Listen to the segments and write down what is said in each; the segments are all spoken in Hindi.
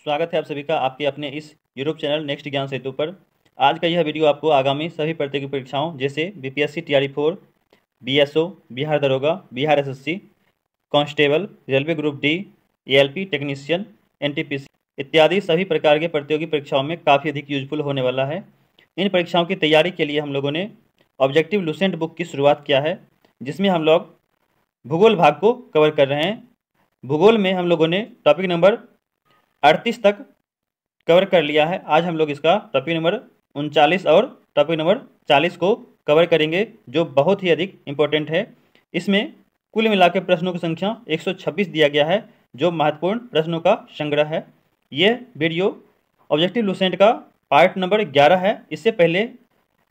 स्वागत है आप सभी का आपके अपने इस यूट्यूब चैनल नेक्स्ट ज्ञान सेतु पर। आज का यह वीडियो आपको आगामी सभी प्रतियोगी परीक्षाओं जैसे बीपीएससी टीआरई 4, बीएसओ, बिहार दरोगा, Bihar SSC, constable, railway group D, ALP technician, NTPC इत्यादि सभी प्रकार के प्रतियोगी परीक्षाओं में काफ़ी अधिक यूजफुल होने वाला है। इन परीक्षाओं की तैयारी के लिए हम लोगों ने ऑब्जेक्टिव लुसेंट बुक की शुरुआत किया है, जिसमें हम लोग भूगोल भाग को कवर कर रहे हैं। भूगोल में हम लोगों ने टॉपिक नंबर 38 तक कवर कर लिया है। आज हम लोग इसका टॉपिक नंबर 39 और टॉपिक नंबर 40 को कवर करेंगे, जो बहुत ही अधिक इम्पोर्टेंट है। इसमें कुल मिलाकर प्रश्नों की संख्या 126 दिया गया है, जो महत्वपूर्ण प्रश्नों का संग्रह है। यह वीडियो ऑब्जेक्टिव लुसेंट का पार्ट नंबर 11 है। इससे पहले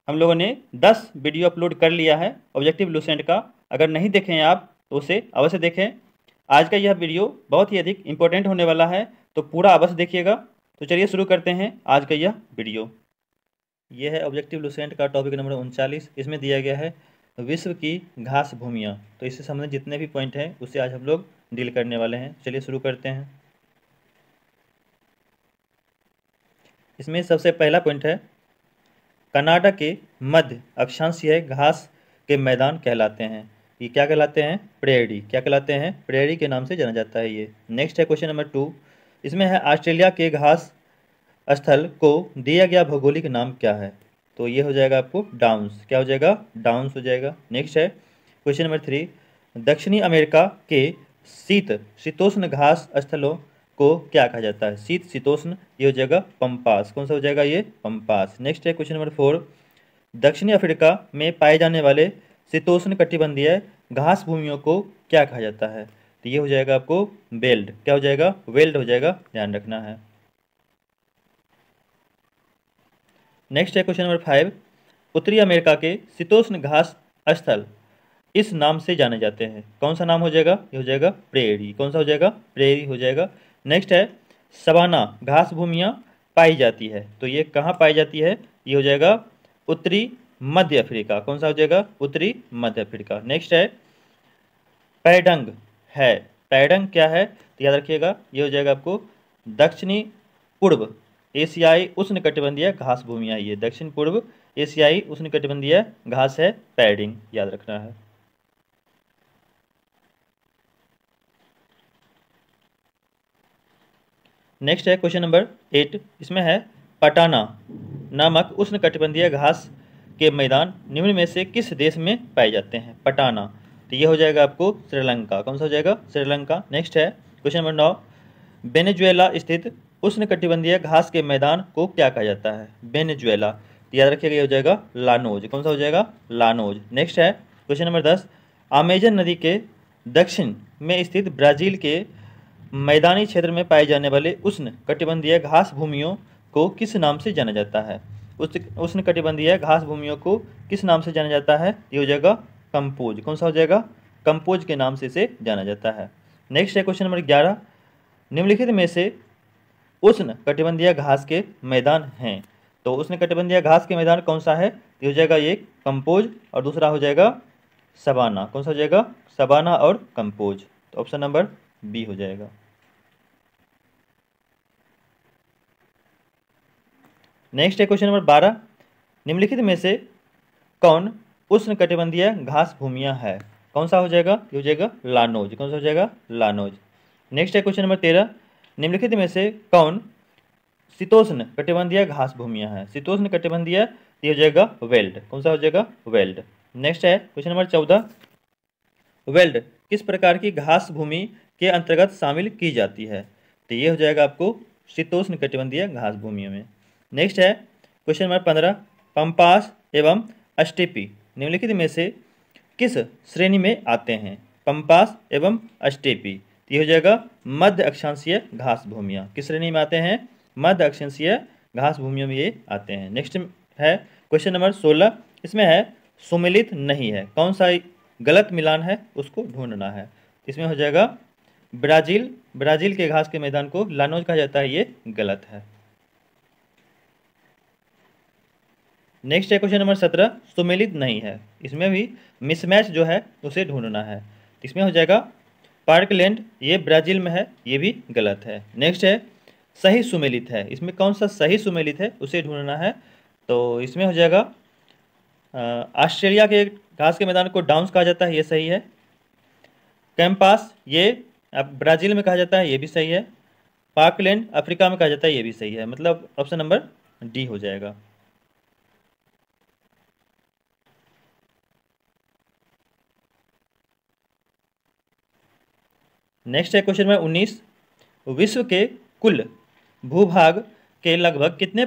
हम लोगों ने 10 वीडियो अपलोड कर लिया है ऑब्जेक्टिव लुसेंट का। अगर नहीं देखें आप तो उसे अवश्य देखें। आज का यह वीडियो बहुत ही अधिक इम्पोर्टेंट होने वाला है, तो पूरा अवश्य देखिएगा। तो चलिए शुरू करते हैं आज का यह वीडियो। यह है ऑब्जेक्टिव लुसेंट का टॉपिक नंबर 39। इसमें दिया गया है विश्व की घास भूमियाँ। तो इससे संबंधित जितने भी पॉइंट हैं उससे आज हम लोग डील करने वाले हैं। चलिए शुरू करते हैं। इसमें सबसे पहला पॉइंट है, कनाडा के मध्य अक्षांशीय घास के मैदान कहलाते हैं। ये क्या कहलाते हैं? प्रेयरी। क्या कहलाते हैं? प्रेयरी के नाम से जाना जाता है ये। नेक्स्ट है क्वेश्चन नंबर 2। इसमें है ऑस्ट्रेलिया के घास स्थल को दिया गया भौगोलिक नाम क्या है? तो ये हो जाएगा आपको डाउन्स। क्या हो जाएगा? डाउन्स हो जाएगा। नेक्स्ट है क्वेश्चन नंबर 3। दक्षिणी अमेरिका के शीतोष्ण घास स्थलों को क्या कहा जाता है? शीतोष्ण, ये हो जाएगा पंपास। कौन सा हो जाएगा? ये पंपास। नेक्स्ट है क्वेश्चन नंबर 4। दक्षिणी अफ्रीका में पाए जाने वाले शीतोष्ण कटिबंधीय घास भूमियों को क्या कहा जाता है? तो ये हो जाएगा आपको बेल्ट। क्या हो जाएगा? वेल्ड हो जाएगा, ध्यान रखना है। नेक्स्ट है क्वेश्चन नंबर 5। उत्तरी अमेरिका के शीतोष्ण घास स्थल इस नाम से जाने जाते हैं। कौन सा नाम हो जाएगा? ये हो जाएगा प्रेयरी। कौन सा हो जाएगा? प्रेयरी हो जाएगा। नेक्स्ट है सवाना घास भूमियाँ पाई जाती है। तो ये कहाँ पाई जाती है? ये हो जाएगा उत्तरी मध्य अफ्रीका। कौन सा हो जाएगा? उत्तरी मध्य अफ्रीका। नेक्स्ट है पैडंग है। पैडंग क्या है? तो याद रखिएगा, ये हो जाएगा आपको दक्षिणी पूर्व एशियाई उष्णकटिबंधीय घास भूमियाँ। ये दक्षिण पूर्व एशियाई उष्णकटिबंधीय घास है पैडिंग, याद रखना है। नेक्स्ट है क्वेश्चन नंबर 8। इसमें है पटाना नामक उष्णकटिबंधीय घास के मैदान निम्न में से किस देश में पाए जाते हैं? पटाना, तो ये हो जाएगा आपको श्रीलंका। कौन सा हो जाएगा? श्रीलंका। नेक्स्ट है क्वेश्चन नंबर 9। वेनेजुएला स्थित उष्णकटिबंधीय घास के मैदान को क्या कहा जाता है? वेनेजुएला, तो याद रखिएगा, ये हो जाएगा लानोज। कौन सा हो जाएगा? लानोज। नेक्स्ट है क्वेश्चन नंबर 10। अमेजन नदी के दक्षिण में स्थित ब्राज़ील के मैदानी क्षेत्र में पाए जाने वाले उष्ण कटिबंधीय घास भूमियों को किस नाम से जाना जाता है? उष्ण कटिबंधीय घास भूमियों को किस नाम से जाना जाता है? ये हो जाएगा कंपोज। कौन सा हो जाएगा? कंपोज के नाम से इसे जाना जाता है। नेक्स्ट है क्वेश्चन नंबर 11। निम्नलिखित में से उष्ण कटिबंधीय घास के मैदान हैं। तो उष्ण कटिबंधीय घास के मैदान कौन सा है? ये हो जाएगा एक कंपोज और दूसरा हो जाएगा सवाना। कौन सा हो जाएगा? सवाना और कंपोज। तो ऑप्शन नंबर बी हो जाएगा। नेक्स्ट है क्वेश्चन नंबर 12। निम्नलिखित में से कौन उष्ण कटिबंधीय घास भूमियाँ है? कौन सा हो जाएगा? ये हो जाएगा लानोज। कौन सा हो जाएगा? लानोज। नेक्स्ट है क्वेश्चन नंबर 13। निम्नलिखित में से कौन शीतोष्ण कटिबंधीय घास भूमियाँ है? शीतोष्ण कटिबंधीय, ये हो जाएगा वेल्ड। कौन सा हो जाएगा? वेल्ड। नेक्स्ट है क्वेश्चन नंबर 14। वेल्ड किस प्रकार की घास भूमि के अंतर्गत शामिल की जाती है? तो ये हो जाएगा आपको शीतोष्ण कटिबंधीय घास भूमियों में। नेक्स्ट है क्वेश्चन नंबर 15। पंपास एवं स्टेपी निम्नलिखित में से किस श्रेणी में आते हैं? पंपास एवं स्टेपी, ये हो जाएगा मध्य अक्षांशीय घास भूमियाँ। किस श्रेणी में आते हैं? मध्य अक्षांशीय घास भूमियों में ये आते हैं। नेक्स्ट है क्वेश्चन नंबर 16। इसमें है सुमेलित नहीं है। कौन सा गलत मिलान है उसको ढूंढना है। इसमें हो जाएगा ब्राज़ील के घास के मैदान को लानोज कहा जाता है, ये गलत है। नेक्स्ट है क्वेश्चन नंबर 17। सुमेलित नहीं है, इसमें भी मिसमैच जो है उसे ढूंढना है। इसमें हो जाएगा पार्कलैंड, ये ब्राज़ील में है, ये भी गलत है। नेक्स्ट है सही सुमेलित है, इसमें कौन सा सही सुमेलित है उसे ढूंढना है। तो इसमें हो जाएगा ऑस्ट्रेलिया के घास के मैदान को डाउन्स कहा जाता है, ये सही है। कैंपास ये अब ब्राज़ील में कहा जाता है, ये भी सही है। पार्कलैंड अफ्रीका में कहा जाता है, ये भी सही है। मतलब ऑप्शन नंबर डी हो जाएगा। नेक्स्ट है क्वेश्चन नंबर 19। विश्व के कुल भूभाग के लगभग कितने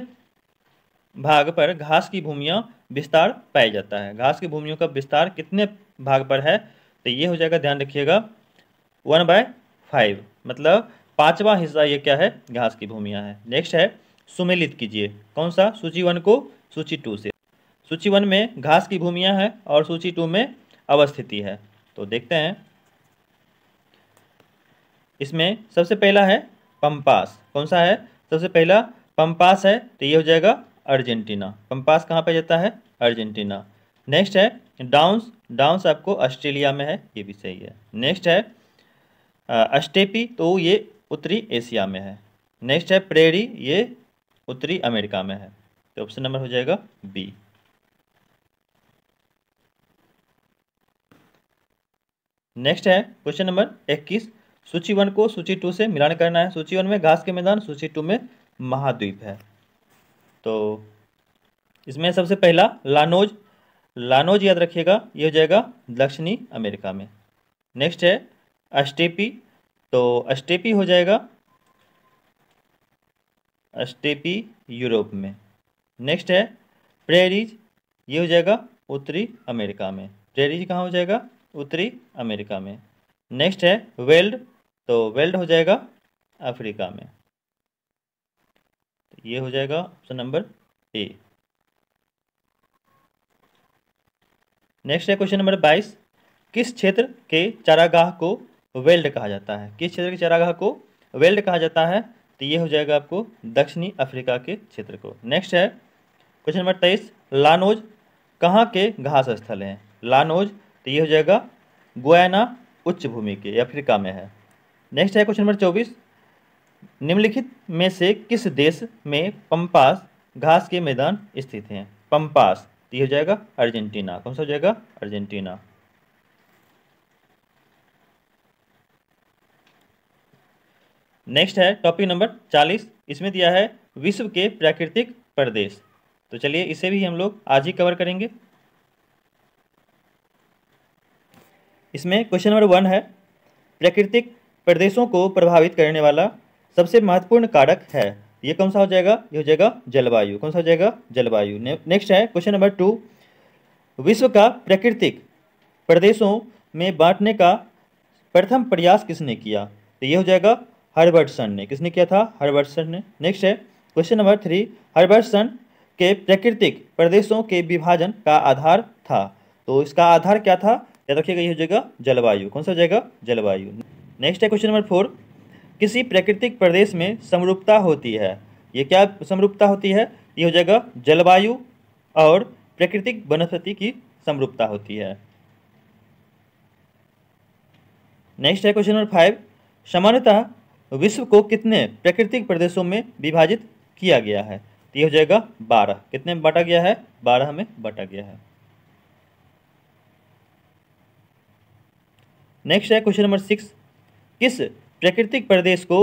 भाग पर घास की भूमियां विस्तार पाया जाता है? घास की भूमियों का विस्तार कितने भाग पर है? तो ये हो जाएगा, ध्यान रखिएगा, 1/5, मतलब 5वां हिस्सा ये क्या है? घास की भूमियां है। नेक्स्ट है सुमेलित कीजिए, कौन सा? सूची 1 को सूची 2 से। सूची 1 में घास की भूमियां है और सूची 2 में अवस्थिति है। तो देखते हैं, इसमें सबसे पहला है पंपास। कौन सा है? सबसे पहला पंपास है, तो ये हो जाएगा अर्जेंटीना। पंपास कहाँ पे जाता है? अर्जेंटीना। नेक्स्ट है डाउन्स। डाउन्स आपको ऑस्ट्रेलिया में है, ये भी सही है। नेक्स्ट है अस्टेपी, तो ये उत्तरी एशिया में है। नेक्स्ट है प्रेरी, ये उत्तरी अमेरिका में है। तो ऑप्शन नंबर हो जाएगा बी। नेक्स्ट है क्वेश्चन नंबर 21। सूची 1 को सूची 2 से मिलान करना है। सूची 1 में घास के मैदान, सूची 2 में महाद्वीप है। तो इसमें सबसे पहला लानोज। लानोज याद रखिएगा, ये हो जाएगा दक्षिणी अमेरिका में। नेक्स्ट है अस्टेपी, तो अस्टेपी हो जाएगा अस्टेपी यूरोप में। नेक्स्ट है प्रेरीज, ये हो जाएगा उत्तरी अमेरिका में। प्रेरीज कहाँ हो जाएगा? उत्तरी अमेरिका में। नेक्स्ट है वेल्ड, तो वेल्ड हो जाएगा अफ्रीका में। तो ये हो जाएगा ऑप्शन नंबर ए। नेक्स्ट है क्वेश्चन नंबर 22। किस क्षेत्र के चारागाह को वेल्ड कहा जाता है? किस क्षेत्र के चारागाह को वेल्ड कहा जाता है? तो ये हो जाएगा आपको दक्षिणी अफ्रीका के क्षेत्र को। नेक्स्ट है क्वेश्चन नंबर 23। लानोज कहाँ के घास स्थल हैं? लानोज, तो ये हो जाएगा गुयाना उच्च भूमि के, अफ्रीका में है। नेक्स्ट है क्वेश्चन नंबर 24। निम्नलिखित में से किस देश में पंपास घास के मैदान स्थित हैं? पंपास, तो ये हो जाएगा अर्जेंटीना। कौन सा हो जाएगा? अर्जेंटीना। नेक्स्ट है टॉपिक नंबर 40। इसमें दिया है विश्व के प्राकृतिक प्रदेश। तो चलिए इसे भी हम लोग आज ही कवर करेंगे। इसमें क्वेश्चन नंबर 1 है प्राकृतिक प्रदेशों को प्रभावित करने वाला सबसे महत्वपूर्ण कारक है। ये कौन सा हो जाएगा? ये हो जाएगा जलवायु। कौन सा हो जाएगा? जलवायु। नेक्स्ट है क्वेश्चन नंबर 2। विश्व का प्राकृतिक प्रदेशों में बांटने का प्रथम प्रयास किसने किया? तो ये हो जाएगा हर्बर्टसन ने। किसने किया था? हर्बर्टसन ने। नेक्स्ट है क्वेश्चन नंबर 3। हर्बर्टसन के प्राकृतिक प्रदेशों के विभाजन का आधार था। तो इसका आधार क्या था? याद रखिएगा, ये हो जाएगा जलवायु। कौन सा हो जाएगा? जलवायु। नेक्स्ट है क्वेश्चन नंबर 4। किसी प्राकृतिक प्रदेश में समरूपता होती है। ये क्या समरूपता होती है? ये हो जाएगा जलवायु और प्राकृतिक वनस्पति की समरूपता होती है। नेक्स्ट है क्वेश्चन नंबर 5। सामान्यतः विश्व को कितने प्राकृतिक प्रदेशों में विभाजित किया गया है? तो ये हो जाएगा 12। कितने में बांटा गया है? 12 में बांटा गया है। नेक्स्ट है क्वेश्चन नंबर 6। किस प्राकृतिक प्रदेश को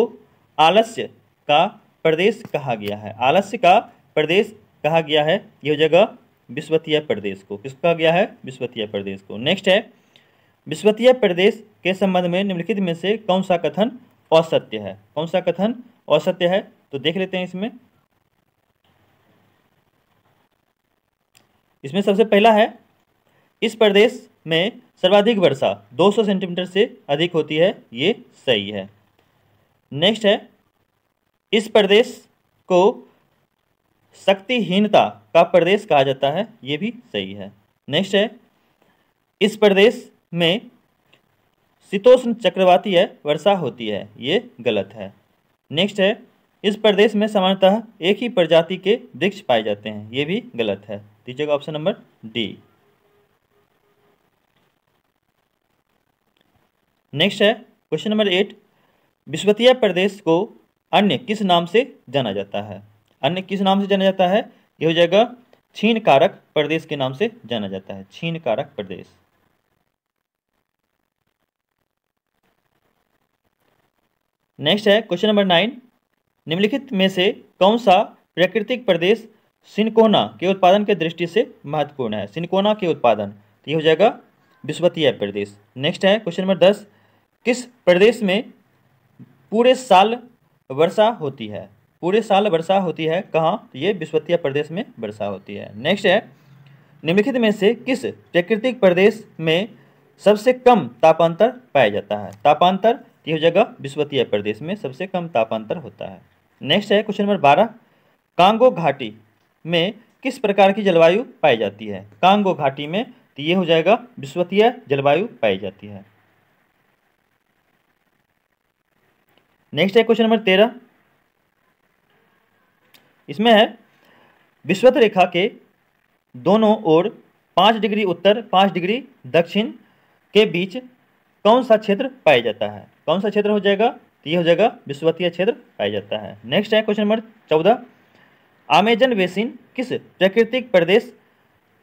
आलस्य का प्रदेश कहा गया है? आलस्य का प्रदेश कहा गया है, ये हो जाएगा विषुवतीय प्रदेश को। किसको कहा गया है? विषुवतीय प्रदेश को। नेक्स्ट है विषुवतीय प्रदेश के संबंध में निम्नलिखित में से कौन सा कथन असत्य है? कौन सा कथन असत्य है? तो देख लेते हैं। इसमें सबसे पहला है इस प्रदेश में सर्वाधिक वर्षा 200 सेंटीमीटर से अधिक होती है, ये सही है। नेक्स्ट है इस प्रदेश को शक्तिहीनता का प्रदेश कहा जाता है, ये भी सही है। नेक्स्ट है इस प्रदेश में शीतोष्ण चक्रवातीय वर्षा होती है, ये गलत है। नेक्स्ट है इस प्रदेश में सामान्यतः एक ही प्रजाति के वृक्ष पाए जाते हैं, ये भी गलत है। दीजिएगा ऑप्शन नंबर डी। नेक्स्ट है क्वेश्चन नंबर 8। विषुवतीय प्रदेश को अन्य किस नाम से जाना जाता है? अन्य किस नाम से जाना जाता है? ये हो जाएगा छीन कारक प्रदेश के नाम से जाना जाता है, छीन कारक प्रदेश। नेक्स्ट है क्वेश्चन नंबर 9, निम्नलिखित में से कौन सा प्राकृतिक प्रदेश सिनकोना के उत्पादन के दृष्टि से महत्वपूर्ण है? सिनकोना के उत्पादन, तो ये हो जाएगा विषुवतीय प्रदेश। नेक्स्ट है क्वेश्चन नंबर 10, किस प्रदेश में पूरे साल वर्षा होती है? पूरे साल वर्षा होती है कहाँ? तो ये विषुवतीय प्रदेश में वर्षा होती है। नेक्स्ट है, निम्नलिखित में से किस प्राकृतिक प्रदेश में सबसे कम तापांतर पाया जाता है? तापांतर, ये हो जाएगा विषुवतीय प्रदेश में सबसे कम तापांतर होता है। नेक्स्ट है क्वेश्चन नंबर 12, कांगो घाटी में किस प्रकार की जलवायु पाई जाती है? कांगो घाटी में, तो ये हो जाएगा विषुवतीय जलवायु पाई जाती है। नेक्स्ट है क्वेश्चन नंबर 13, इसमें है विषुवत रेखा के दोनों ओर 5 डिग्री उत्तर 5 डिग्री दक्षिण के बीच कौन सा क्षेत्र पाया जाता है? कौन सा क्षेत्र हो जाएगा? तो ये हो जाएगा विषुवतीय क्षेत्र पाया जाता है। नेक्स्ट है क्वेश्चन नंबर 14, अमेजन बेसिन किस प्राकृतिक प्रदेश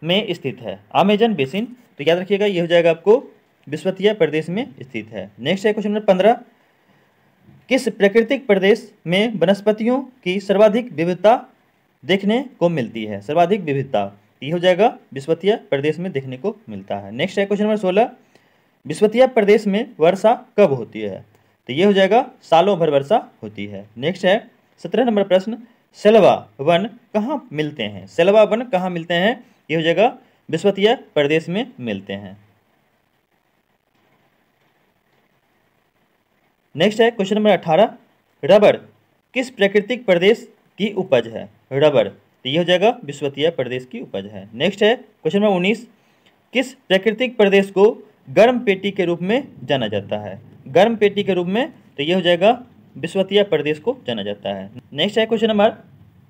में स्थित है? अमेजन बेसिन, तो याद रखिएगा ये हो जाएगा आपको विषुवतीय प्रदेश में स्थित है। नेक्स्ट है क्वेश्चन नंबर 15, किस प्राकृतिक प्रदेश में वनस्पतियों की सर्वाधिक विविधता देखने को मिलती है? सर्वाधिक विविधता, ये हो जाएगा विषुवतीय प्रदेश में देखने को मिलता है। नेक्स्ट है क्वेश्चन नंबर 16, विषुवतीय प्रदेश में वर्षा कब होती है? तो ये हो जाएगा सालों भर वर्षा होती है। नेक्स्ट है 17 नंबर प्रश्न, सेलवा वन कहाँ मिलते हैं? सेलवा वन कहाँ मिलते हैं? ये हो जाएगा विषुवतीय प्रदेश में मिलते हैं। नेक्स्ट है क्वेश्चन नंबर 18, रबर किस प्राकृतिक प्रदेश की उपज है? रबर, तो ये हो जाएगा विषुवतीय प्रदेश की उपज है। नेक्स्ट है क्वेश्चन नंबर 19, किस प्राकृतिक प्रदेश को गर्म पेटी के रूप में जाना जाता है? गर्म पेटी के रूप में, तो ये हो जाएगा विषुवतीय प्रदेश को जाना जाता है। नेक्स्ट है क्वेश्चन नंबर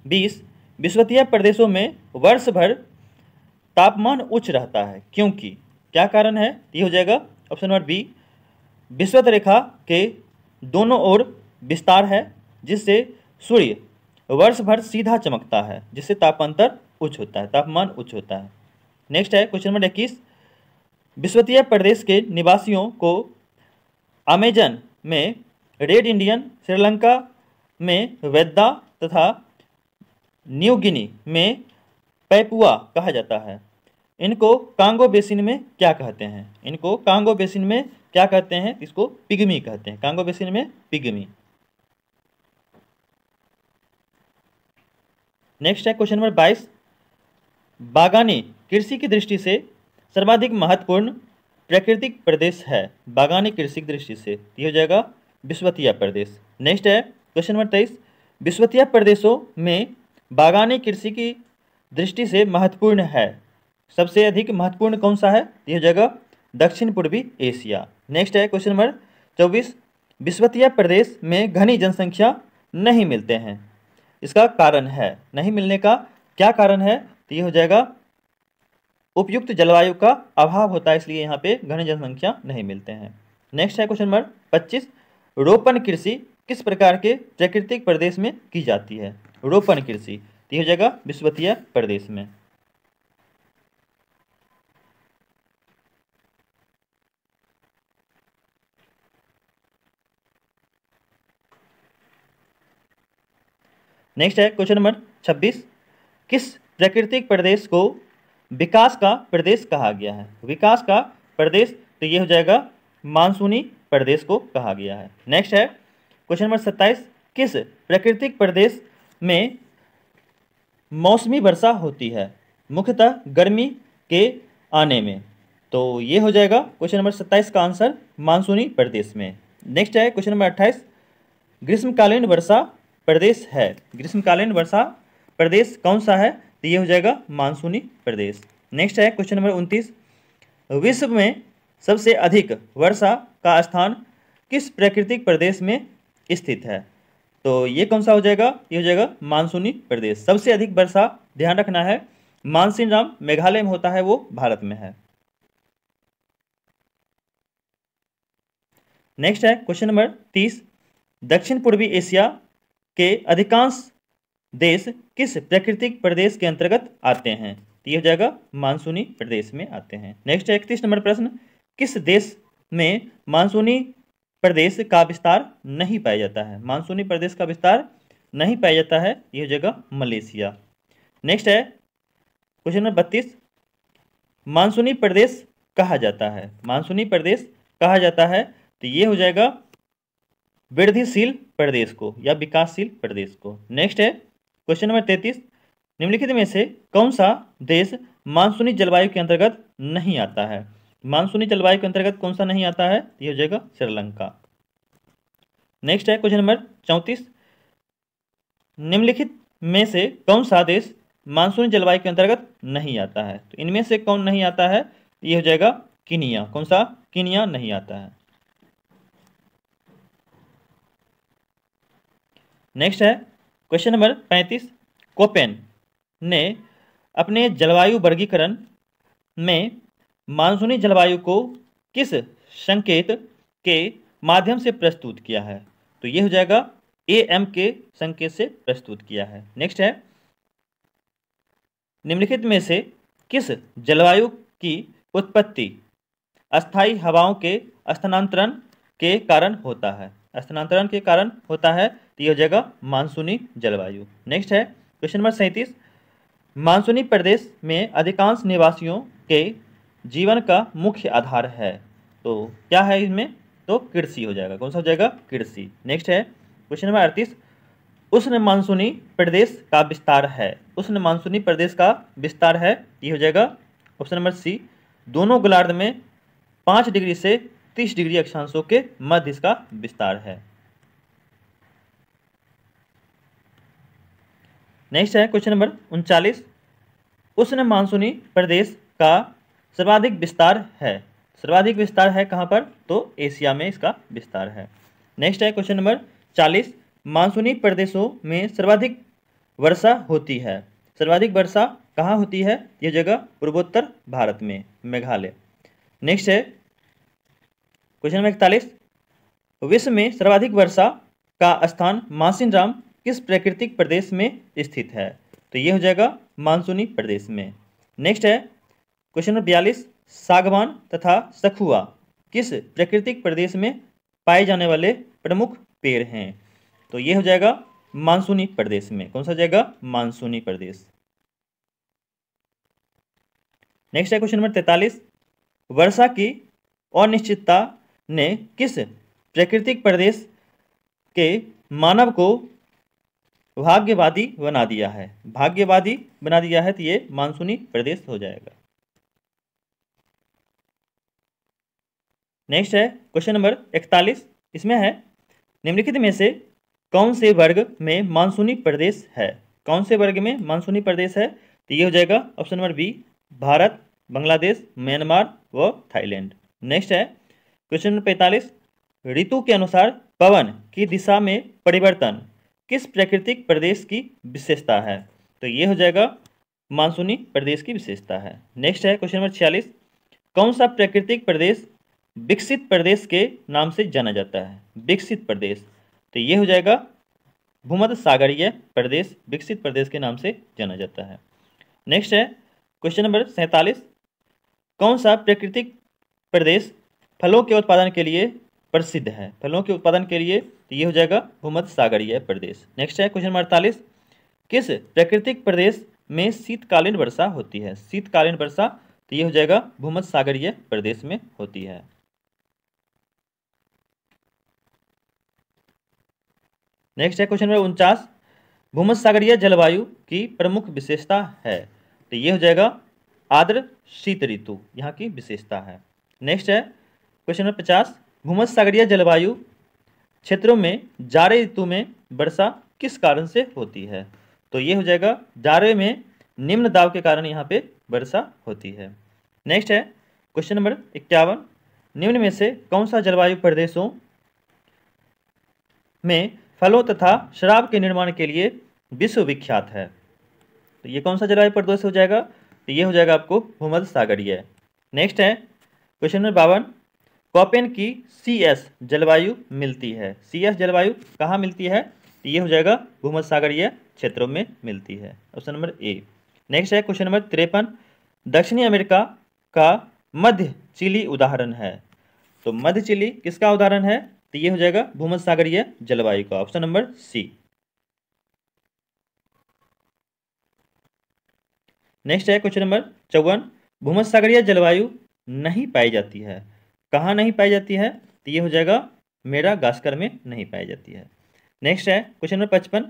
20, विषुवतीय प्रदेशों में वर्ष भर तापमान उच्च रहता है क्योंकि, क्या कारण है? ये हो जाएगा ऑप्शन नंबर बी, विषुवत रेखा के दोनों ओर विस्तार है जिससे सूर्य वर्ष भर सीधा चमकता है, जिससे तापांतर उच्च होता है, तापमान उच्च होता है। नेक्स्ट है क्वेश्चन नंबर 21, विषुवतीय प्रदेश के निवासियों को अमेजन में रेड इंडियन, श्रीलंका में वेद्दा तथा न्यू गिनी में पैपुआ कहा जाता है। इनको कांगो बेसिन में क्या कहते हैं? इनको कांगो बेसिन में क्या कहते हैं? इसको पिग्मी कहते हैं, कांगो बेसिन में पिग्मी। नेक्स्ट है क्वेश्चन नंबर 22, बागानी कृषि की दृष्टि से सर्वाधिक महत्वपूर्ण प्राकृतिक प्रदेश है? बागानी कृषि की दृष्टि से, ये हो जाएगा विषुवतीय प्रदेश। नेक्स्ट है क्वेश्चन नंबर 23, विषुवतीय प्रदेशों में बागानी कृषि की दृष्टि से महत्वपूर्ण है, सबसे अधिक महत्वपूर्ण कौन सा है? ये हो जाएगा दक्षिण पूर्वी एशिया। नेक्स्ट है क्वेश्चन नंबर 24, विषुवतीय प्रदेश में घनी जनसंख्या नहीं मिलते हैं, इसका कारण है, नहीं मिलने का क्या कारण है? तो ये हो जाएगा उपयुक्त जलवायु का अभाव होता है, इसलिए यहाँ पे घनी जनसंख्या नहीं मिलते हैं। नेक्स्ट है क्वेश्चन नंबर 25, रोपण कृषि किस प्रकार के प्राकृतिक प्रदेश में की जाती है? रोपण कृषि, तो ये हो जाएगा विषुवतीय प्रदेश में। नेक्स्ट है क्वेश्चन नंबर 26, किस प्राकृतिक प्रदेश को विकास का प्रदेश कहा गया है? विकास का प्रदेश, तो ये हो जाएगा मानसूनी प्रदेश को कहा गया है। नेक्स्ट है क्वेश्चन नंबर 27, किस प्राकृतिक प्रदेश में मौसमी वर्षा होती है मुख्यतः गर्मी के आने में? तो ये हो जाएगा क्वेश्चन नंबर 27 का आंसर मानसूनी प्रदेश में। नेक्स्ट है क्वेश्चन नंबर 28, ग्रीष्मकालीन वर्षा प्रदेश है, ग्रीष्मकालीन वर्षा प्रदेश कौन सा है? तो ये हो जाएगा मानसूनी प्रदेश। नेक्स्ट है क्वेश्चन नंबर 29, विश्व में सबसे अधिक वर्षा का स्थान किस प्राकृतिक प्रदेश में स्थित है? तो ये कौन सा हो जाएगा? ये हो जाएगा मानसूनी प्रदेश। सबसे अधिक वर्षा, ध्यान रखना है, मानसीनराम मेघालय में होता है, वो भारत में है। नेक्स्ट है क्वेश्चन नंबर 30, दक्षिण पूर्वी एशिया के अधिकांश देश किस प्राकृतिक प्रदेश के अंतर्गत आते हैं? तो ये हो जाएगा मानसूनी प्रदेश में आते हैं। नेक्स्ट 31 नंबर प्रश्न, किस देश में मानसूनी प्रदेश का विस्तार नहीं पाया जाता है? मानसूनी प्रदेश का विस्तार नहीं पाया जाता है, ये हो जाएगा मलेशिया। नेक्स्ट है क्वेश्चन नंबर 32, मानसूनी प्रदेश कहा जाता है? मानसूनी प्रदेश कहा जाता है तो ये हो जाएगा वृद्धिशील प्रदेश को या विकासशील प्रदेश को। नेक्स्ट है क्वेश्चन नंबर 33, निम्नलिखित में से कौन सा देश मानसूनी जलवायु के अंतर्गत नहीं आता है? मानसूनी जलवायु के अंतर्गत कौन सा नहीं आता है? ये हो जाएगा श्रीलंका। नेक्स्ट है क्वेश्चन नंबर 34, निम्नलिखित में से कौन सा देश मानसूनी जलवायु के अंतर्गत नहीं आता है? तो इनमें से कौन नहीं आता है? ये हो जाएगा कीनिया। कौन सा? कीनिया नहीं आता है। नेक्स्ट है क्वेश्चन नंबर 35, कोपेन ने अपने जलवायु वर्गीकरण में मानसूनी जलवायु को किस संकेत के माध्यम से प्रस्तुत किया है? तो ये हो जाएगा AM के संकेत से प्रस्तुत किया है। नेक्स्ट है, निम्नलिखित में से किस जलवायु की उत्पत्ति अस्थायी हवाओं के स्थानांतरण के कारण होता है? स्थानांतरण के कारण होता है तो ये हो जाएगा मानसूनी जलवायु। नेक्स्ट है क्वेश्चन नंबर 37, मानसूनी प्रदेश में अधिकांश निवासियों के जीवन का मुख्य आधार है, तो क्या है इसमें? तो कृषि हो जाएगा। कौन सा हो जाएगा? कृषि। नेक्स्ट है क्वेश्चन नंबर 38, उष्ण मानसूनी प्रदेश का विस्तार है। उष्ण मानसूनी प्रदेश का विस्तार है, ये हो जाएगा ऑप्शन नंबर सी, दोनों गोलार्ध में 5 डिग्री से 30 डिग्री अक्षांशों के मध्य इसका विस्तार है। नेक्स्ट है क्वेश्चन नंबर 39, उष्ण मानसूनी प्रदेश का सर्वाधिक विस्तार है। सर्वाधिक विस्तार है कहाँ पर? तो एशिया में इसका विस्तार है। नेक्स्ट है क्वेश्चन नंबर 40, मानसूनी प्रदेशों में सर्वाधिक वर्षा होती है। सर्वाधिक वर्षा कहाँ होती है? यह जगह पूर्वोत्तर भारत में, मेघालय। नेक्स्ट है क्वेश्चन नंबर 41, विश्व में सर्वाधिक वर्षा का स्थान मासिनराम किस प्राकृतिक प्रदेश में स्थित है? तो ये हो जाएगा मानसूनी प्रदेश में। नेक्स्ट है क्वेश्चन नंबर 42, सागवान तथा सखुआ किस प्राकृतिक प्रदेश में पाए जाने वाले प्रमुख पेड़ हैं? तो ये हो जाएगा मानसूनी प्रदेश में। कौन सा हो जाएगा? मानसूनी प्रदेश। नेक्स्ट है क्वेश्चन नंबर 43, वर्षा की अनिश्चितता ने किस प्राकृतिक प्रदेश के मानव को भाग्यवादी बना दिया है? भाग्यवादी बना दिया है तो ये मानसूनी प्रदेश हो जाएगा। नेक्स्ट है क्वेश्चन नंबर 41, इसमें है निम्नलिखित में से कौन से वर्ग में मानसूनी प्रदेश है? कौन से वर्ग में मानसूनी प्रदेश है? तो ये हो जाएगा option number B, Bharat, Bangladesh, Myanmar व थाईलैंड। नेक्स्ट है क्वेश्चन नंबर 45, ऋतु के अनुसार पवन की दिशा में परिवर्तन किस प्राकृतिक प्रदेश की विशेषता है? तो ये हो जाएगा मानसूनी प्रदेश की विशेषता है। नेक्स्ट है क्वेश्चन नंबर 46, कौन सा प्राकृतिक प्रदेश विकसित प्रदेश के नाम से जाना जाता है? विकसित प्रदेश, तो ये हो जाएगा भूमध्य सागरीय प्रदेश विकसित प्रदेश के नाम से जाना जाता है। नेक्स्ट है क्वेश्चन नंबर 47, कौन सा प्राकृतिक प्रदेश फलों के उत्पादन के लिए प्रसिद्ध है? फलों के उत्पादन के लिए तो ये हो जाएगा भूमध्य सागरीय प्रदेश। नेक्स्ट है क्वेश्चन नंबर 48, किस प्राकृतिक प्रदेश में शीतकालीन वर्षा होती है? शीतकालीन वर्षा तो ये हो जाएगा भूमध्य सागरीय प्रदेश में होती है। नेक्स्ट है क्वेश्चन नंबर 49, भूमध्य सागरीय जलवायु की प्रमुख विशेषता है? तो ये हो जाएगा आर्द्र शीत ऋतु यहाँ की विशेषता है। नेक्स्ट है क्वेश्चन नंबर 50, भूमध्य सागरीय जलवायु क्षेत्रों में जाड़े ऋतु में वर्षा किस कारण से होती है? तो ये हो जाएगा जाड़े में निम्न दाब के कारण यहाँ पे वर्षा होती है। नेक्स्ट है क्वेश्चन नंबर 51, निम्न में से कौन सा जलवायु प्रदेशों में फलों तथा शराब के निर्माण के लिए विश्व विख्यात है? तो ये कौन सा जलवायु प्रदेश हो जाएगा? तो ये हो जाएगा आपको भूमध्य सागरीय। नेक्स्ट है क्वेश्चन नंबर 52, कोपेन की CS जलवायु मिलती है। CS जलवायु कहाँ मिलती है? तो ये हो जाएगा भूमध्यसागरीय क्षेत्रों में मिलती है, ऑप्शन नंबर ए। नेक्स्ट है क्वेश्चन नंबर 53, दक्षिणी अमेरिका का मध्य चिली उदाहरण है। तो मध्य चिली किसका उदाहरण है? तो ये हो जाएगा भूमध्यसागरीय जलवायु का, ऑप्शन नंबर सी। नेक्स्ट है क्वेश्चन नंबर 54, भूमध्यसागरीय जलवायु नहीं पाई जाती है। कहाँ नहीं पाई जाती है? तो ये हो जाएगा मेडागास्कर में नहीं पाई जाती है। नेक्स्ट है क्वेश्चन नंबर 55,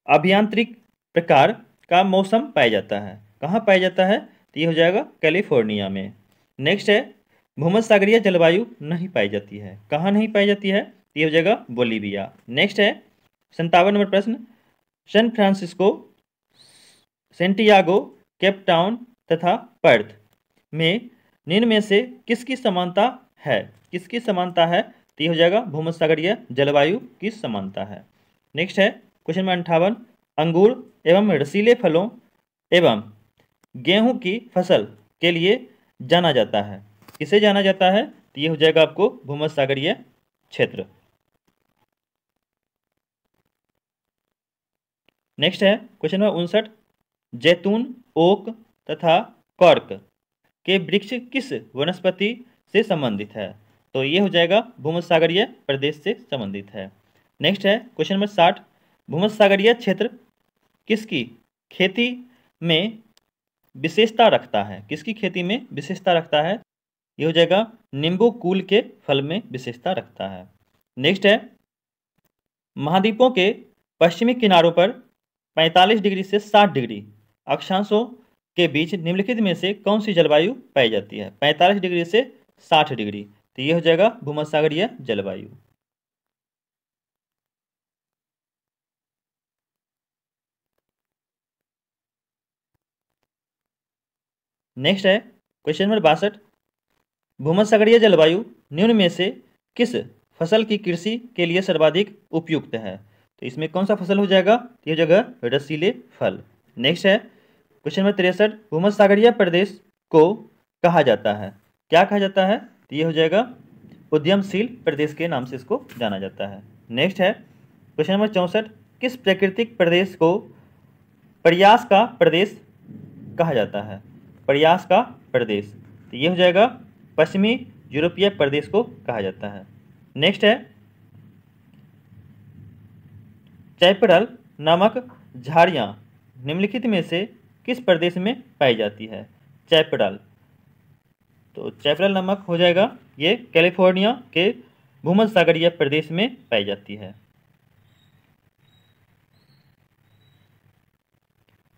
अभियांत्रिक प्रकार का मौसम पाया जाता है। कहाँ पाया जाता है? तो ये हो जाएगा कैलिफोर्निया में। नेक्स्ट है भूमध्यसागरीय जलवायु नहीं पाई जाती है। कहाँ नहीं पाई जाती है? तो ये हो जाएगा बोलीविया। नेक्स्ट है 57 नंबर प्रश्न, San Francisco, Santiago, Cape Town तथा पर्थ में निम्न में से किसकी समानता है? किसकी समानता है? तो ये हो जाएगा भूमध्यसागरीय जलवायु की समानता है। नेक्स्ट है क्वेश्चन नंबर 58, अंगूर एवं रसीले फलों एवं गेहूं की फसल के लिए जाना जाता है। किसे जाना जाता है? तो ये हो जाएगा आपको भूमध्यसागरीय क्षेत्र। नेक्स्ट है क्वेश्चन नंबर 59, जैतून, ओक तथा कॉर्क के वृक्ष किस वनस्पति से संबंधित है? तो ये हो जाएगा भूमध्यसागरीय प्रदेश से संबंधित है। नेक्स्ट है क्वेश्चन नंबर 60, भूमध्यसागरीय क्षेत्र किसकी खेती में विशेषता रखता है? किसकी खेती में विशेषता रखता है? ये हो जाएगा नींबू कुल के फल में विशेषता रखता है। नेक्स्ट है महाद्वीपों के पश्चिमी किनारों पर 45 डिग्री से 60 डिग्री अक्षांशों के बीच निम्नलिखित में से कौन सी जलवायु पाई जाती है? 45 डिग्री से 60 डिग्री, तो ये हो जाएगा भूमध्यसागरीय जलवायु। नेक्स्ट है क्वेश्चन नंबर 62, भूमध्यसागरीय जलवायु निम्न में से किस फसल की कृषि के लिए सर्वाधिक उपयुक्त है? तो इसमें कौन सा फसल हो जाएगा? ये जगह रसीले फल। नेक्स्ट है क्वेश्चन नंबर 63, भूमध्यसागरीय प्रदेश को कहा जाता है, क्या कहा जाता है? तो ये हो जाएगा उद्यमशील प्रदेश के नाम से इसको जाना जाता है। नेक्स्ट है क्वेश्चन नंबर 64, किस प्राकृतिक प्रदेश को प्रयास का प्रदेश कहा जाता है? प्रयास का प्रदेश, तो ये हो जाएगा पश्चिमी यूरोपीय प्रदेश को कहा जाता है। नेक्स्ट है चैपरल नामक झाड़ियाँ निम्नलिखित में से किस प्रदेश में पाई जाती है? चैपरल, तो चैपरल नामक हो जाएगा ये कैलिफोर्निया के भूमध्यसागरीय प्रदेश में पाई जाती है।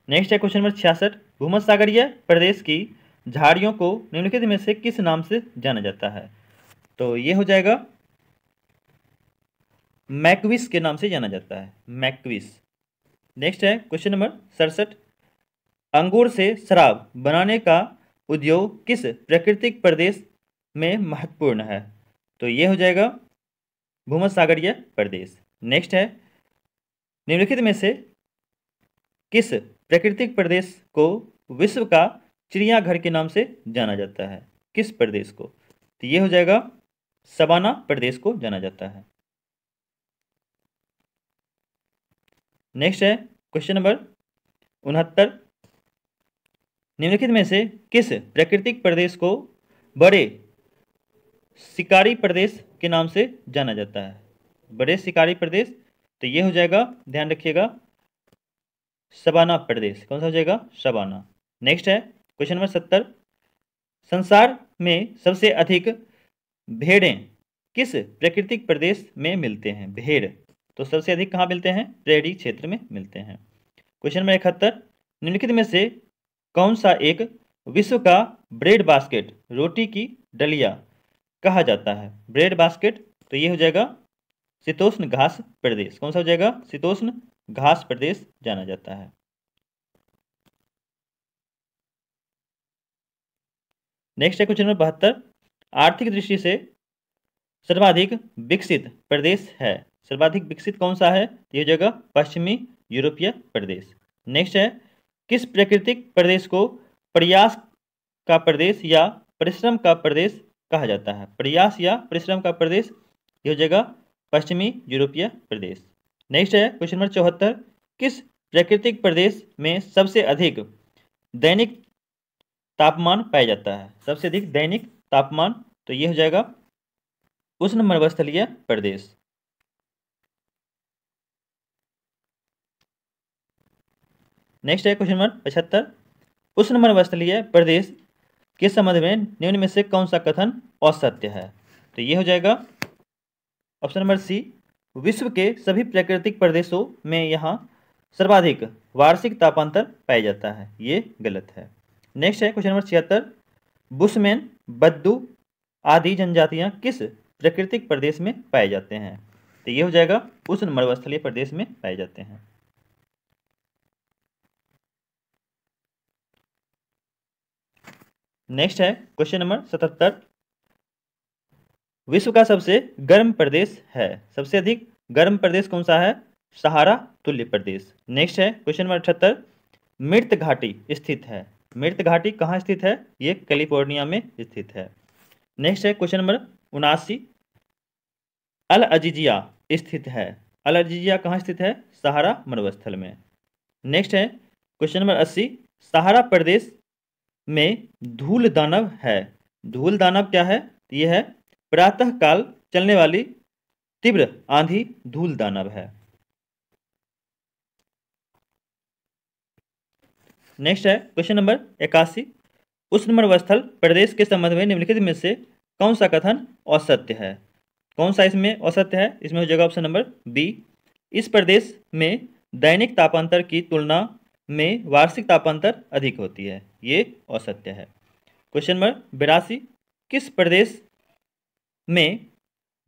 नेक्स्ट है क्वेश्चन नंबर 66, भूमध्यसागरीय प्रदेश की झाड़ियों को निम्नलिखित में से किस नाम से जाना जाता है? तो ये हो जाएगा मैक्विस के नाम से जाना जाता है, मैक्विस। नेक्स्ट है क्वेश्चन नंबर 67, अंगूर से शराब बनाने का उद्योग किस प्राकृतिक प्रदेश में महत्वपूर्ण है? तो ये हो जाएगा भूमध्यसागरीय प्रदेश। नेक्स्ट है निम्नलिखित में से किस प्राकृतिक प्रदेश को विश्व का चिड़ियाघर के नाम से जाना जाता है? किस प्रदेश को? तो ये हो जाएगा सवाना प्रदेश को जाना जाता है। नेक्स्ट है क्वेश्चन नंबर 69, निम्नलिखित में से किस प्राकृतिक प्रदेश को बड़े शिकारी प्रदेश के नाम से जाना जाता है? बड़े शिकारी प्रदेश, तो ये हो जाएगा, ध्यान रखिएगा, सवाना प्रदेश। कौन सा हो जाएगा? सवाना। नेक्स्ट है क्वेश्चन नंबर 70, संसार में सबसे अधिक भेड़ें किस प्राकृतिक प्रदेश में मिलते हैं? भेड़, तो सबसे अधिक कहाँ मिलते हैं? प्रेरी क्षेत्र में मिलते हैं। क्वेश्चन नंबर 71, निम्नलिखित में से कौन सा एक विश्व का ब्रेड बास्केट, रोटी की डलिया कहा जाता है? ब्रेड बास्केट, तो ये हो जाएगा शीतोष्ण घास प्रदेश। कौन सा हो जाएगा? शीतोष्ण घास प्रदेश जाना जाता है। नेक्स्ट है क्वेश्चन नंबर 72, आर्थिक दृष्टि से सर्वाधिक विकसित प्रदेश है, सर्वाधिक विकसित कौन सा है? ये जगह पश्चिमी यूरोपीय प्रदेश। नेक्स्ट है किस प्राकृतिक प्रदेश को प्रयास का प्रदेश या परिश्रम का प्रदेश कहा जाता है? प्रयास या परिश्रम का प्रदेश, ये हो जाएगा पश्चिमी यूरोपीय प्रदेश। नेक्स्ट है क्वेश्चन नंबर 74, किस प्राकृतिक प्रदेश में सबसे अधिक दैनिक तापमान पाया जाता है? सबसे अधिक दैनिक तापमान, तो ये हो जाएगा उष्ण मरुस्थलीय प्रदेश। नेक्स्ट है क्वेश्चन नंबर 75, उष्ण मरुस्थलीय प्रदेश के संबंध में निम्न में से कौन सा कथन असत्य है? तो ये हो जाएगा ऑप्शन नंबर सी, विश्व के सभी प्राकृतिक प्रदेशों में यहाँ सर्वाधिक वार्षिक तापांतर पाया जाता है, ये गलत है। नेक्स्ट है क्वेश्चन नंबर 76, बुशमैन, बद्दू आदि जनजातियां किस प्राकृतिक प्रदेश में पाए जाते हैं? तो ये हो जाएगा उष्ण मरुस्थलीय प्रदेश में पाए जाते हैं। नेक्स्ट है क्वेश्चन नंबर 77, विश्व का सबसे गर्म प्रदेश है, सबसे अधिक गर्म प्रदेश कौन सा है? सहारा तुल्य प्रदेश। नेक्स्ट है क्वेश्चन नंबर 78, मृत घाटी स्थित है, मृत घाटी कहाँ स्थित है? ये कैलिफोर्निया में स्थित है। नेक्स्ट है क्वेश्चन नंबर 79, अल अजीजिया स्थित है, अल अजीजिया कहाँ स्थित है? सहारा मरुस्थल में। नेक्स्ट है क्वेश्चन नंबर 80, सहारा प्रदेश में धूल दानव है, धूल दानव क्या है? ये है प्रातः काल चलने वाली तीव्र आंधी धूल दानव है। नेक्स्ट है क्वेश्चन नंबर 81, उष्ण मरुस्थल प्रदेश के संबंध में निम्नलिखित में से कौन सा कथन असत्य है? कौन सा इसमें असत्य है? इसमें हो जाएगा ऑप्शन नंबर बी, इस प्रदेश में दैनिक तापांतर की तुलना में वार्षिक तापांतर अधिक होती है, ये असत्य है। क्वेश्चन नंबर 82, किस प्रदेश में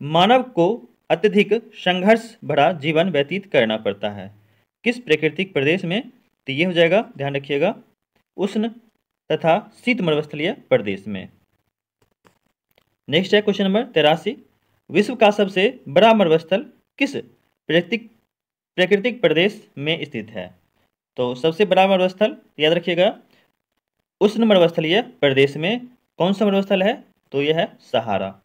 मानव को अत्यधिक संघर्ष भरा जीवन व्यतीत करना पड़ता है? किस प्राकृतिक प्रदेश में? तो ये हो जाएगा, ध्यान रखिएगा, उष्ण तथा शीत मरुस्थलीय प्रदेश में। नेक्स्ट है क्वेश्चन नंबर 83, विश्व का सबसे बड़ा मरुस्थल किस प्राकृतिक प्रदेश में स्थित है? तो सबसे बड़ा मरुस्थल याद रखिएगा, उष्ण मरुस्थलीय प्रदेश में कौन सा मरुस्थल है? तो यह है सहारा।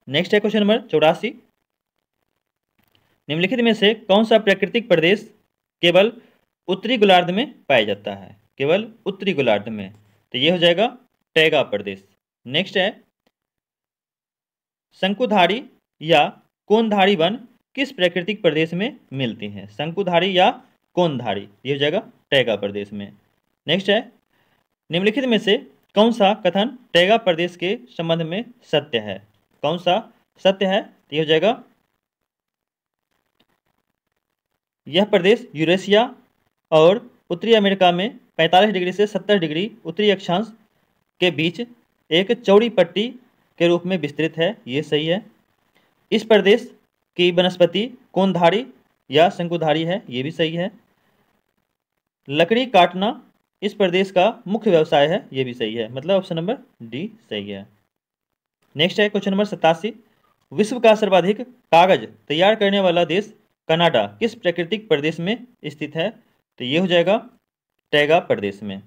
नेक्स्ट है क्वेश्चन नंबर 84, निम्नलिखित में से कौन सा प्राकृतिक प्रदेश केवल उत्तरी गोलार्ध में पाया जाता है? केवल उत्तरी गोलार्ध में, तो ये हो जाएगा टैगा प्रदेश। नेक्स्ट है, शंकुधारी या कोनधारी वन किस प्राकृतिक प्रदेश में मिलती हैं? शंकुधारी या कोनधारी, ये हो जाएगा टैगा प्रदेश में। नेक्स्ट है, निम्नलिखित में से कौन सा कथन टैगा प्रदेश के संबंध में सत्य है? कौन सा सत्य है? ये हो जाएगा, यह प्रदेश यूरेशिया और उत्तरी अमेरिका में 45 डिग्री से 70 डिग्री उत्तरी अक्षांश के बीच एक चौड़ी पट्टी के रूप में विस्तृत है, ये सही है। इस प्रदेश की वनस्पति कोनधारी या शंकुधारी है, ये भी सही है। लकड़ी काटना इस प्रदेश का मुख्य व्यवसाय है, ये भी सही है, मतलब ऑप्शन नंबर डी सही है। नेक्स्ट है क्वेश्चन नंबर 87, विश्व का सर्वाधिक कागज तैयार करने वाला देश कनाडा किस प्राकृतिक प्रदेश में स्थित है? तो ये हो जाएगा टैगा प्रदेश में।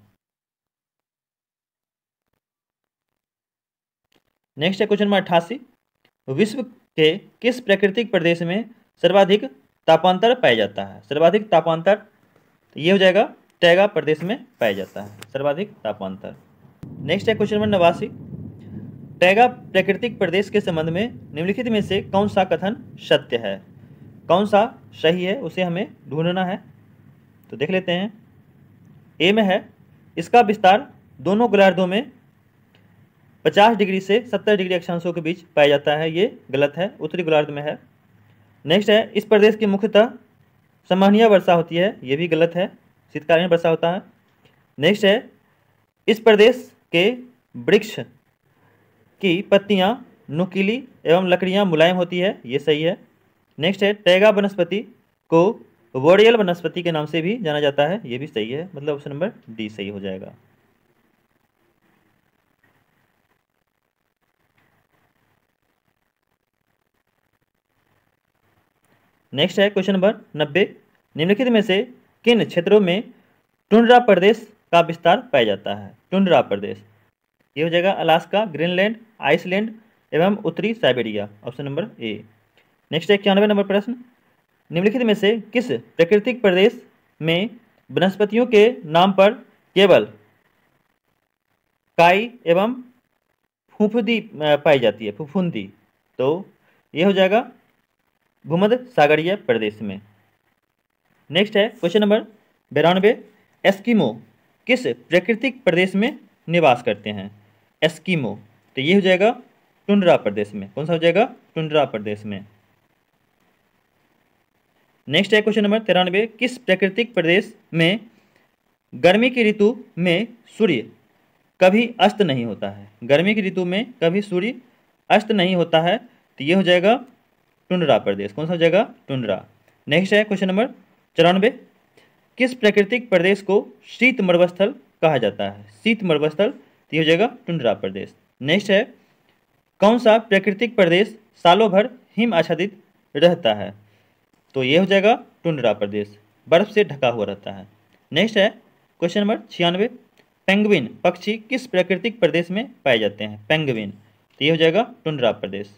नेक्स्ट है क्वेश्चन नंबर 88, विश्व के किस प्राकृतिक प्रदेश में सर्वाधिक तापांतर पाया जाता है? सर्वाधिक तापांतर, तो ये हो जाएगा टैगा प्रदेश में पाया जाता है सर्वाधिक तापांतर। नेक्स्ट है क्वेश्चन नंबर 89, टैगा प्राकृतिक प्रदेश के संबंध में निम्नलिखित में से कौन सा कथन सत्य है? कौन सा सही है उसे हमें ढूंढना है, तो देख लेते हैं। ए में है, इसका विस्तार दोनों गोलार्धों में 50 डिग्री से 70 डिग्री अक्षांशों के बीच पाया जाता है, ये गलत है, उत्तरी गोलार्ध में है। नेक्स्ट है, इस प्रदेश की मुख्यतः समहनीय वर्षा होती है, ये भी गलत है, शीतकालीन वर्षा होता है। नेक्स्ट है, इस प्रदेश के वृक्ष की पत्तियां नुकीली एवं लकड़ियां मुलायम होती है, ये सही है। नेक्स्ट है, टैगा वनस्पति को वोडियल वनस्पति के नाम से भी जाना जाता है, ये भी सही है, मतलब ऑप्शन नंबर डी सही हो जाएगा। नेक्स्ट है क्वेश्चन नंबर 90, निम्नलिखित में से किन क्षेत्रों में टुंड्रा प्रदेश का विस्तार पाया जाता है? टुंड्रा प्रदेश, ये हो जाएगा अलास्का, ग्रीनलैंड, आइसलैंड, एवं उत्तरी Siberia, option number A. Next है 91 नंबर प्रश्न, निम्नलिखित में से किस प्राकृतिक प्रदेश में वनस्पतियों के नाम पर केवल काई एवं फूफुदी पाई जाती है, फुफुंदी? तो ये हो जाएगा भूमध्य सागरीय प्रदेश में। नेक्स्ट है क्वेश्चन नंबर 92, एस्किमो किस प्राकृतिक प्रदेश में निवास करते हैं? एस्किमो, तो ये हो जाएगा टुंड्रा प्रदेश में। कौन सा हो जाएगा? टुंड्रा प्रदेश में। नेक्स्ट है क्वेश्चन नंबर 93, किस प्राकृतिक प्रदेश में गर्मी की ऋतु में सूर्य कभी अस्त नहीं होता है? गर्मी की ऋतु में कभी सूर्य अस्त नहीं होता है, तो ये हो जाएगा टुंड्रा प्रदेश। कौन सा हो जाएगा? टुंड्रा। नेक्स्ट है क्वेश्चन नंबर 94, किस प्राकृतिक प्रदेश को शीत मरुस्थल कहा जाता है? शीत मरुस्थल, तो ये हो जाएगा टुंड्रा प्रदेश। नेक्स्ट है, कौन सा प्राकृतिक प्रदेश सालों भर हिम आच्छादित रहता है? तो ये हो जाएगा टुंड्रा प्रदेश, बर्फ से ढका हुआ रहता है। नेक्स्ट है क्वेश्चन नंबर 96, पेंगुइन पक्षी किस प्राकृतिक प्रदेश में पाए जाते हैं? पेंगुइन, तो ये हो जाएगा टुंड्रा प्रदेश।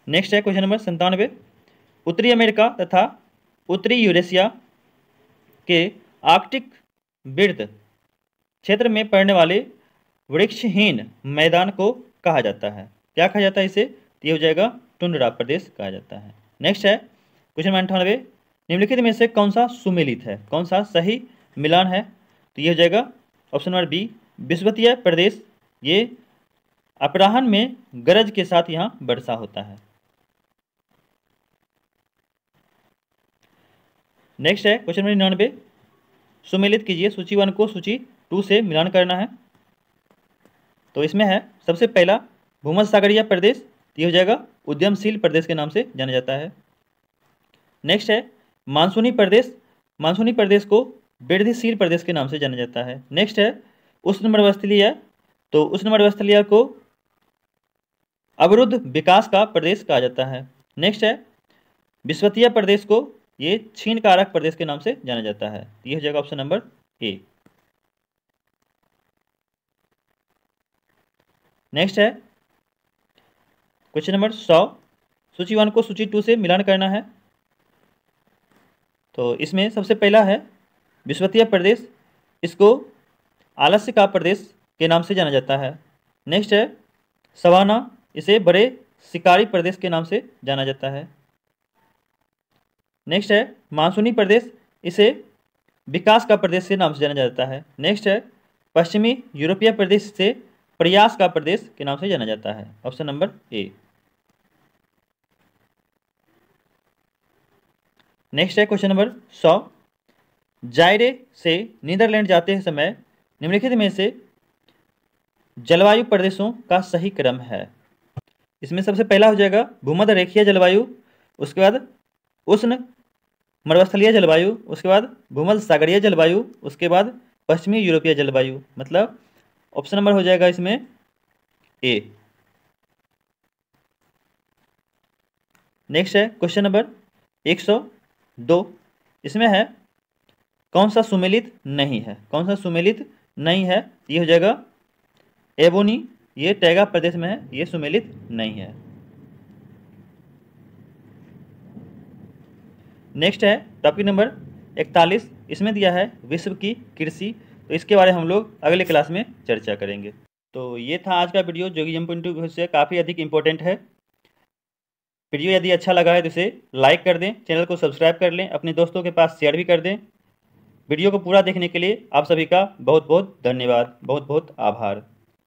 नेक्स्ट है क्वेश्चन नंबर 97, उत्तरी अमेरिका तथा उत्तरी यूरेशिया के आर्कटिक वृत्त क्षेत्र में पड़ने वाले वृक्षहीन मैदान को कहा जाता है? क्या कहा जाता है इसे? तो ये हो जाएगा टुंड्रा प्रदेश कहा जाता है। नेक्स्ट है क्वेश्चन नंबर 98, निम्नलिखित में से कौन सा सुमेलित है? कौन सा सही मिलान है? तो ये हो जाएगा ऑप्शन नंबर बी, विषुवतीय प्रदेश। ये अपराह्न में गरज के साथ यहाँ वर्षा होता है। नेक्स्ट है क्वेश्चन नंबर 99, सुमेलित कीजिए, सूची 1 को सूची 2 से मिलान करना है। तो इसमें है सबसे पहला भूमध्य सागरीय प्रदेश, ये हो जाएगा उद्यमशील प्रदेश के नाम से जाना जाता है। नेक्स्ट है मानसूनी प्रदेश, मानसूनी प्रदेश को वृद्धिशील प्रदेश के नाम से जाना जाता है। नेक्स्ट है उष्ण मरुस्थलीय, तो उष्ण मरुस्थलीय को अवरुद्ध विकास का प्रदेश कहा जाता है। नेक्स्ट है विषुवतीय प्रदेश को ये क्षीण कारक प्रदेश के नाम से जाना जाता है। ये हो जाएगा ऑप्शन नंबर ए। नेक्स्ट है क्वेश्चन नंबर 100, सूची 1 को सूची 2 से मिलान करना है। तो इसमें सबसे पहला है विषुवतीय प्रदेश, इसको आलस्य का प्रदेश के नाम से जाना जाता है। नेक्स्ट है सवाना, इसे बड़े शिकारी प्रदेश के नाम से जाना जाता है। नेक्स्ट है मानसूनी प्रदेश, इसे विकास का प्रदेश के नाम से जाना जाता है। नेक्स्ट है पश्चिमी यूरोपीय प्रदेश, से प्रयास का प्रदेश के नाम से जाना जाता है। Option number A. नेक्स्ट है क्वेश्चन नंबर 100, जायरे से नीदरलैंड जाते समय निम्नलिखित में से जलवायु प्रदेशों का सही क्रम है? इसमें सबसे पहला हो जाएगा भूमध्य रेखीय जलवायु, उसके बाद उष्ण मरुस्थलीय जलवायु, उसके बाद भूमध्य सागरीय जलवायु, उसके बाद पश्चिमी यूरोपीय जलवायु। मतलब ऑप्शन नंबर हो जाएगा इसमें ए। नेक्स्ट है क्वेश्चन नंबर 102, इसमें है कौन सा सुमेलित नहीं है? कौन सा सुमेलित नहीं है? ये हो जाएगा एबोनी, ये टैगा प्रदेश में है, ये सुमेलित नहीं है। नेक्स्ट है टॉपिक नंबर 41, इसमें दिया है विश्व की कृषि, तो इसके बारे में हम लोग अगले क्लास में चर्चा करेंगे। तो ये था आज का वीडियो जो कि M.2 से काफ़ी अधिक इम्पोर्टेंट है। वीडियो यदि अच्छा लगा है तो इसे लाइक कर दें, चैनल को सब्सक्राइब कर लें, अपने दोस्तों के पास शेयर भी कर दें। वीडियो को पूरा देखने के लिए आप सभी का बहुत बहुत धन्यवाद, बहुत बहुत आभार।